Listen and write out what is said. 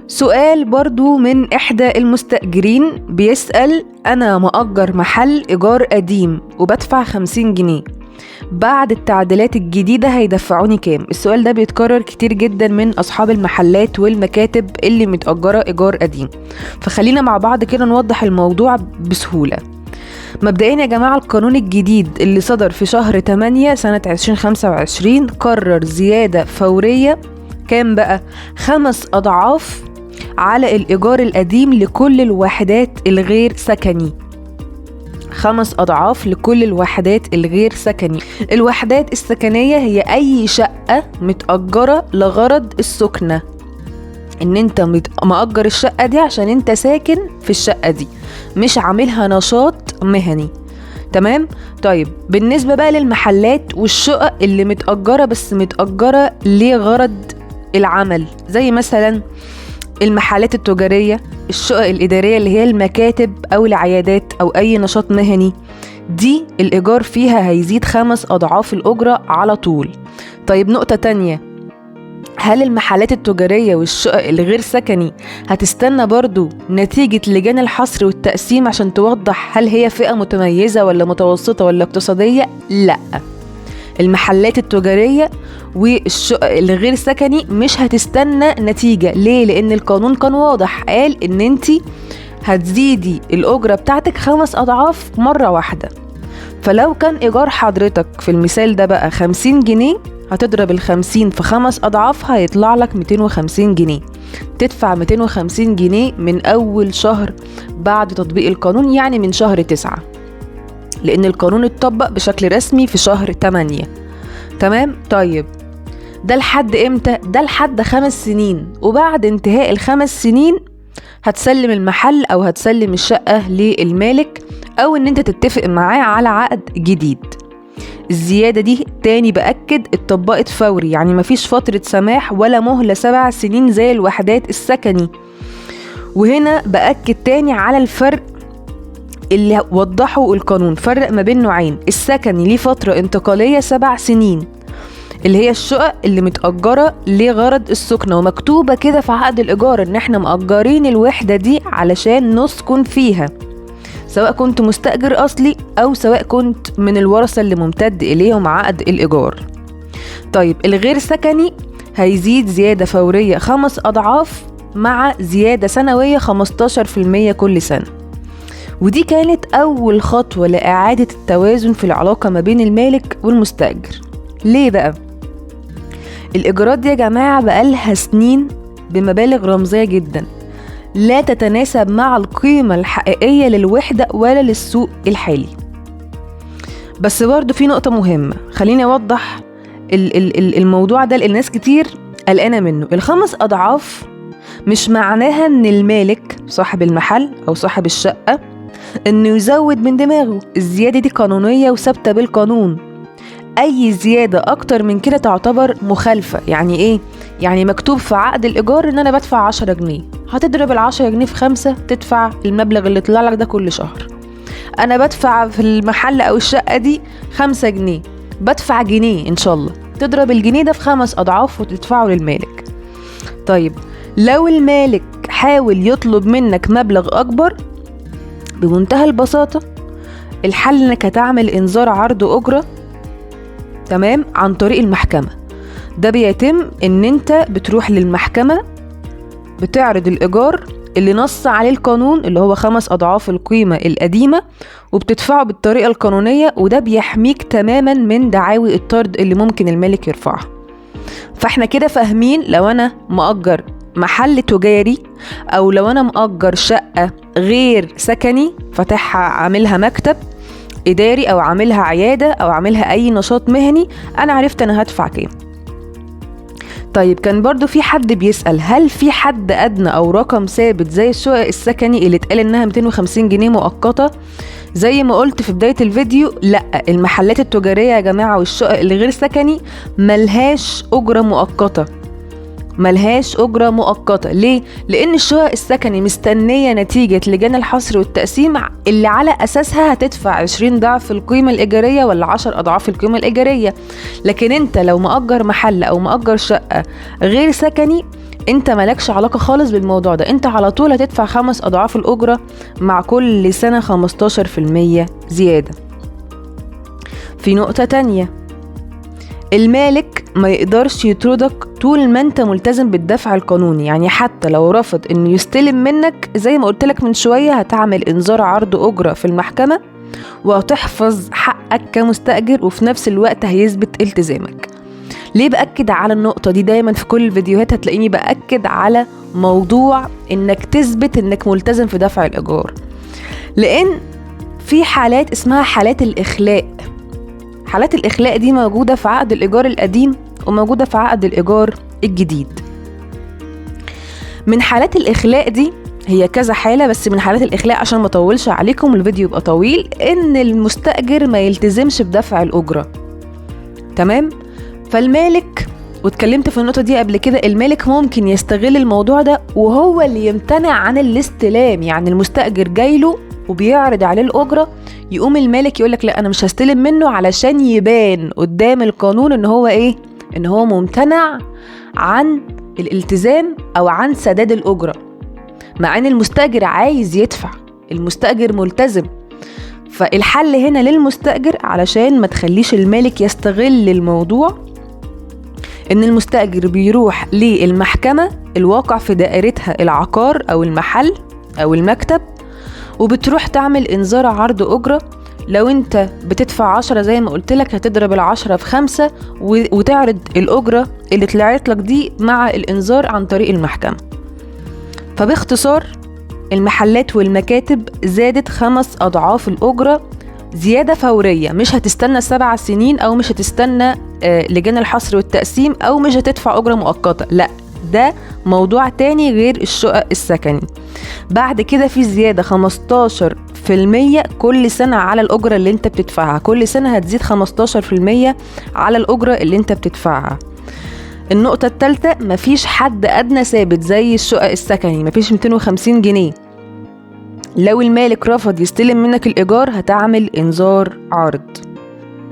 سؤال برضو من إحدى المستأجرين بيسأل: أنا مأجر محل إيجار قديم وبدفع 50 جنيه، بعد التعديلات الجديدة هيدفعوني كام؟ السؤال ده بيتكرر كتير جدا من أصحاب المحلات والمكاتب اللي متأجرة إيجار قديم، فخلينا مع بعض كده نوضح الموضوع بسهولة. مبدئيا يا جماعة، القانون الجديد اللي صدر في شهر 8 سنة 2025 قرر زيادة فورية كام بقى؟ 5 أضعاف على الإيجار القديم لكل الوحدات الغير سكني. 5 أضعاف لكل الوحدات الغير سكني. الوحدات السكنية هي أي شقة متأجرة لغرض السكنة، إن أنت مأجر الشقة دي عشان أنت ساكن في الشقة دي، مش عاملها نشاط مهني. تمام؟ طيب بالنسبة بقى للمحلات والشقق اللي متأجرة بس متأجرة لغرض العمل، زي مثلا المحلات التجارية، الشقق الإدارية اللي هي المكاتب أو العيادات أو أي نشاط مهني، دي الإيجار فيها هيزيد 5 أضعاف الأجرة على طول. طيب نقطة تانية، هل المحلات التجارية والشقق الغير سكني هتستنى برضو نتيجة لجان الحصر والتقسيم عشان توضح هل هي فئة متميزة ولا متوسطة ولا اقتصادية؟ لأ، المحلات التجارية والشقق الغير سكني مش هتستنى نتيجة. ليه؟ لأن القانون كان واضح، قال إن انتي هتزيدي الأجرة بتاعتك 5 أضعاف مرة واحدة. فلو كان إيجار حضرتك في المثال ده بقى 50 جنيه، هتضرب 50 في 5 أضعافها هيطلع لك 250 جنيه. تدفع 250 جنيه من أول شهر بعد تطبيق القانون، يعني من شهر 9، لأن القانون اتطبق بشكل رسمي في شهر 8. تمام؟ طيب ده لحد امتى؟ ده لحد 5 سنين، وبعد انتهاء ال5 سنين هتسلم المحل أو هتسلم الشقة للمالك، أو إن انت تتفق معاه على عقد جديد. الزيادة دي تاني بأكد اتطبقت فوري، يعني مفيش فترة سماح ولا مهلة 7 سنين زي الوحدات السكني. وهنا بأكد تاني على الفرق اللي وضحوا القانون، فرق ما بين نوعين: السكني ليه فترة انتقالية 7 سنين اللي هي الشقق اللي متأجرة لغرض السكنة ومكتوبة كده في عقد الإيجار إن احنا مأجرين الوحدة دي علشان نسكن فيها، سواء كنت مستأجر أصلي أو سواء كنت من الورثة اللي ممتد إليهم عقد الإيجار. طيب الغير سكني هيزيد زيادة فورية 5 أضعاف مع زيادة سنوية 15% كل سنة، ودي كانت أول خطوة لإعادة التوازن في العلاقة ما بين المالك والمستأجر. ليه بقى؟ الإيجارات دي يا جماعة بقالها سنين بمبالغ رمزية جدا لا تتناسب مع القيمة الحقيقية للوحدة ولا للسوق الحالي. بس برضو في نقطة مهمة، خليني أوضح الموضوع ده لأن ناس كتير قلقانة منه. ال5 أضعاف مش معناها إن المالك صاحب المحل أو صاحب الشقة إنه يزود من دماغه. الزيادة دي قانونية وثابتة بالقانون. أي زيادة أكتر من كده تعتبر مخالفة. يعني إيه؟ يعني مكتوب في عقد الإيجار إن أنا بدفع 10 جنيه، هتضرب 10 جنيه في 5 تدفع المبلغ اللي طلع لك ده كل شهر. أنا بدفع في المحل أو الشقة دي 5 جنيه، بدفع جنيه إن شاء الله، تضرب الجنيه ده في 5 أضعاف وتدفعه للمالك. طيب لو المالك حاول يطلب منك مبلغ أكبر، بمنتهى البساطة الحل إنك هتعمل إنذار عرض أجرة، تمام، عن طريق المحكمة. ده بيتم إن أنت بتروح للمحكمة بتعرض الإيجار اللي نص عليه القانون اللي هو 5 أضعاف القيمة القديمة، وبتدفعه بالطريقة القانونية، وده بيحميك تماما من دعاوي الطرد اللي ممكن المالك يرفعها. فاحنا كده فاهمين لو أنا مأجر محل تجاري أو لو أنا مأجر شقة غير سكني فاتحها عاملها مكتب إداري أو عاملها عيادة أو عاملها أي نشاط مهني، أنا عرفت أنا هدفع كام. طيب كان برضو في حد بيسأل هل في حد أدنى أو رقم ثابت زي الشقق السكني اللي اتقال إنها 250 جنيه مؤقتة؟ زي ما قلت في بداية الفيديو، لأ، المحلات التجارية يا جماعة والشقق اللي غير سكني ملهاش أجرة مؤقتة، ملهاش أجرة مؤقتة. ليه؟ لأن الشقق السكني مستنية نتيجة لجان الحصر والتقسيم اللي على أساسها هتدفع 20 ضعف القيمة الإيجارية ولا 10 أضعاف القيمة الإيجارية. لكن أنت لو مأجر محل أو مأجر شقة غير سكني، انت مالكش علاقة خالص بالموضوع ده، انت على طول هتدفع 5 أضعاف الأجرة مع كل سنة 15% زيادة. في نقطة تانية، المالك ما يقدرش يطردك طول ما انت ملتزم بالدفع القانوني. يعني حتى لو رفض انه يستلم منك، زي ما قلتلك من شوية، هتعمل انذار عرض أجرة في المحكمة وهتحفظ حقك كمستأجر، وفي نفس الوقت هيثبت التزامك. ليه بأكد على النقطة دي؟ دايما في كل الفيديوهات هتلاقيني بأكد على موضوع انك تثبت انك ملتزم في دفع الإيجار، لأن في حالات اسمها حالات الإخلاء. حالات الإخلاء دي موجودة في عقد الإيجار القديم وموجودة في عقد الإيجار الجديد. من حالات الإخلاء دي، هي كذا حالة، بس من حالات الإخلاء عشان ما اطولش عليكم الفيديو يبقى طويل، ان المستأجر ما يلتزمش بدفع الأجرة. تمام؟ فالمالك، واتكلمت في النقطة دي قبل كده، المالك ممكن يستغل الموضوع ده وهو اللي يمتنع عن الاستلام. يعني المستأجر جايله وبيعرض عليه الأجرة، يقوم المالك يقولك لا أنا مش هستلم منه، علشان يبان قدام القانون ان هو ايه؟ ان هو ممتنع عن الالتزام او عن سداد الأجرة، مع ان المستأجر عايز يدفع، المستأجر ملتزم. فالحل هنا للمستأجر علشان ما تخليش المالك يستغل الموضوع، ان المستأجر بيروح للمحكمة الواقع في دائرتها العقار او المحل او المكتب، وبتروح تعمل انذار عرض أجرة. لو انت بتدفع 10 زي ما قلت لك، هتضرب 10 في 5 وتعرض الأجرة اللي طلعت لك دي مع الانذار عن طريق المحكمة. فباختصار، المحلات والمكاتب زادت 5 أضعاف الأجرة زيادة فورية، مش هتستنى 7 سنين أو مش هتستنى لجان الحصر والتقسيم أو مش هتدفع أجرة مؤقتة، لا، ده موضوع تاني غير الشقق السكني. بعد كده في زيادة 15% كل سنة على الأجرة اللي انت بتدفعها، كل سنة هتزيد 15% على الأجرة اللي انت بتدفعها. النقطة الثالثة، مفيش حد أدنى ثابت زي الشقق السكني، مفيش 250 جنيه. لو المالك رفض يستلم منك الإيجار هتعمل إنذار عرض.